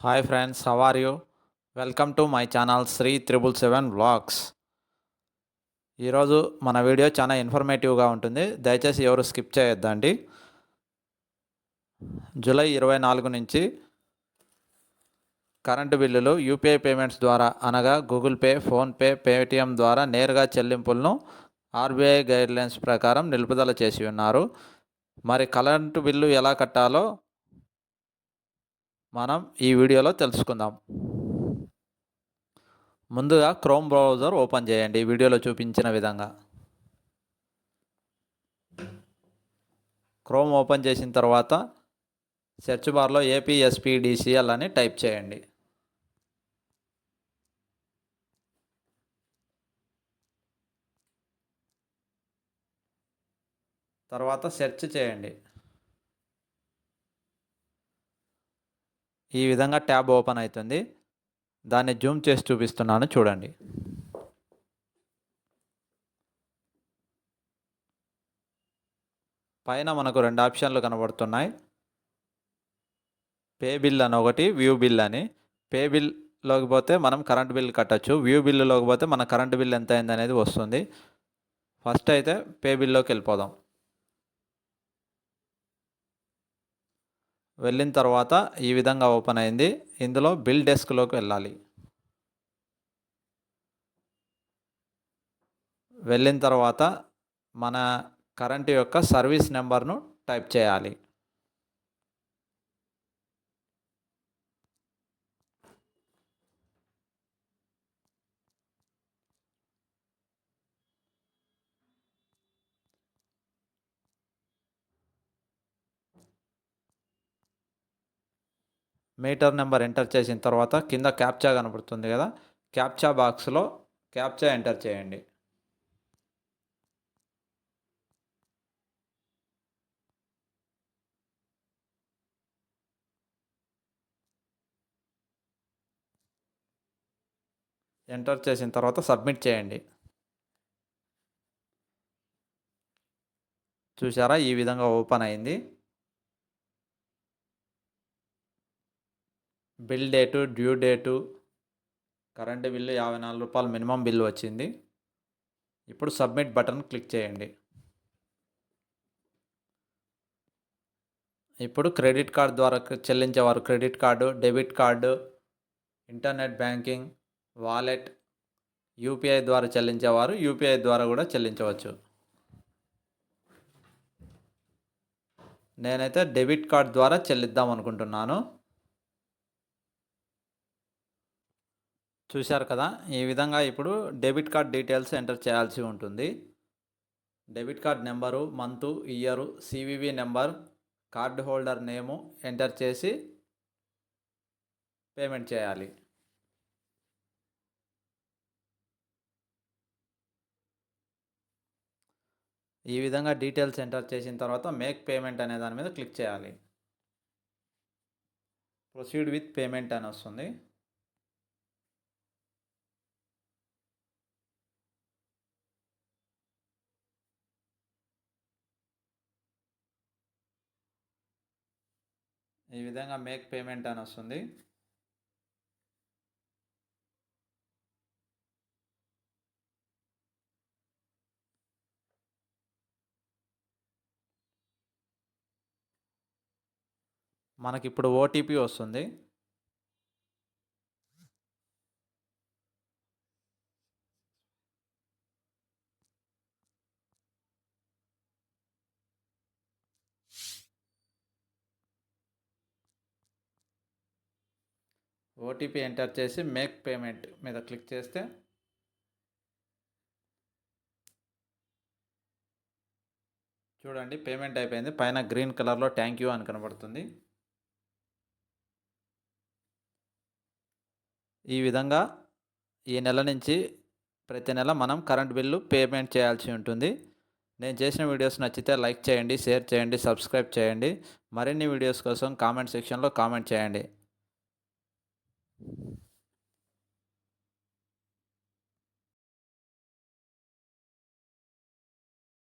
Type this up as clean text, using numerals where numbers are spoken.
Hi friends, how are you? Welcome to my channel Sri 777 vlogs. ఈరోజు మన video చాలా ఇన్ఫర్మేటివ్గా ఉంటుంది. దయచేసి ఎవరు స్కిప్ చేయొద్దండి. జూలై 24 నుంచి కరెంటు బిల్లులు యూపీఐ పేమెంట్స్ ద్వారా అనగా గూగుల్ పే, ఫోన్పే, పేటిఎం ద్వారా నేరుగా చెల్లింపులను ఆర్బీఐ గైడ్లైన్స్ ప్రకారం నిలుపుదల చేసి ఉన్నారు. మరి కరెంటు బిల్లు ఎలా కట్టాలో మనం ఈ వీడియోలో తెలుసుకుందాం. ముందుగా క్రోమ్ బ్రౌజర్ ఓపెన్ చేయండి వీడియోలో చూపించిన విధంగా. క్రోమ్ ఓపెన్ చేసిన తర్వాత సెర్చ్ బార్లో ఏపీఎస్పీడీసీఎల్ అని టైప్ చేయండి. తర్వాత సెర్చ్ చేయండి. ఈ విధంగా ట్యాబ్ ఓపెన్ అవుతుంది. దాన్ని జూమ్ చేసి చూపిస్తున్నాను, చూడండి. పైన మనకు రెండు ఆప్షన్లు కనబడుతున్నాయి. పే బిల్ అని ఒకటి, వ్యూ బిల్ అని. పే బిల్లోకి పోతే మనం కరెంట్ బిల్ కట్టచ్చు. వ్యూ బిల్లులోకి పోతే మన కరెంట్ బిల్ ఎంత అయింది అనేది వస్తుంది. ఫస్ట్ అయితే పే బిల్లోకి వెళ్ళిపోదాం. వెళ్ళిన తర్వాత ఈ విధంగా ఓపెన్ అయింది. ఇందులో బిల్ డెస్క్లోకి వెళ్ళాలి. వెళ్ళిన తర్వాత మన కరెంటు యొక్క సర్వీస్ నెంబర్ను టైప్ చేయాలి. మీటర్ నెంబర్ ఎంటర్ చేసిన తర్వాత కింద క్యాప్చా కనబడుతుంది కదా, క్యాప్చా బాక్స్లో క్యాప్చా ఎంటర్ చేయండి. ఎంటర్ చేసిన తర్వాత సబ్మిట్ చేయండి. చూసారా, ఈ విధంగా ఓపెన్ అయింది. Bill date, due date, current bill 54 రూపాయలు మినిమం బిల్లు వచ్చింది. ఇప్పుడు సబ్మిట్ బటన్ క్లిక్ చేయండి. ఇప్పుడు క్రెడిట్ కార్డు ద్వారా చెల్లించేవారు credit card, debit card, internet banking, wallet, UPI ద్వారా చెల్లించేవారు యూపీఐ ద్వారా కూడా చెల్లించవచ్చు. నేనైతే డెబిట్ కార్డ్ ద్వారా చెల్లిద్దాం అనుకుంటున్నాను. చూశారు కదా, ఈ విధంగా ఇప్పుడు డెబిట్ కార్డ్ డీటెయిల్స్ ఎంటర్ చేయాల్సి ఉంటుంది. Debit card number, month, year, CVV number, card holder నేము ఎంటర్ చేసి పేమెంట్ చేయాలి. ఈ విధంగా డీటెయిల్స్ ఎంటర్ చేసిన తర్వాత మేక్ పేమెంట్ అనే దాని మీద క్లిక్ చేయాలి. ప్రొసీడ్ విత్ పేమెంట్ అని వస్తుంది. ఈ విధంగా మేక్ పేమెంట్ అని వస్తుంది. మనకిప్పుడు ఓటీపీ వస్తుంది. ఓటీపీ ఎంటర్ చేసి మేక్ పేమెంట్ మీద క్లిక్ చేస్తే చూడండి, పేమెంట్ అయిపోయింది. పైన గ్రీన్ కలర్లో థ్యాంక్ యూ అని కనబడుతుంది. ఈ విధంగా ఈ నెల నుంచి ప్రతి నెల మనం కరెంట్ బిల్లు పేమెంట్ చేయాల్సి ఉంటుంది. నేను చేసిన వీడియోస్ నచ్చితే లైక్ చేయండి, షేర్ చేయండి, సబ్స్క్రైబ్ చేయండి. మరిన్ని వీడియోస్ కోసం కామెంట్ సెక్షన్లో కామెంట్ చేయండి.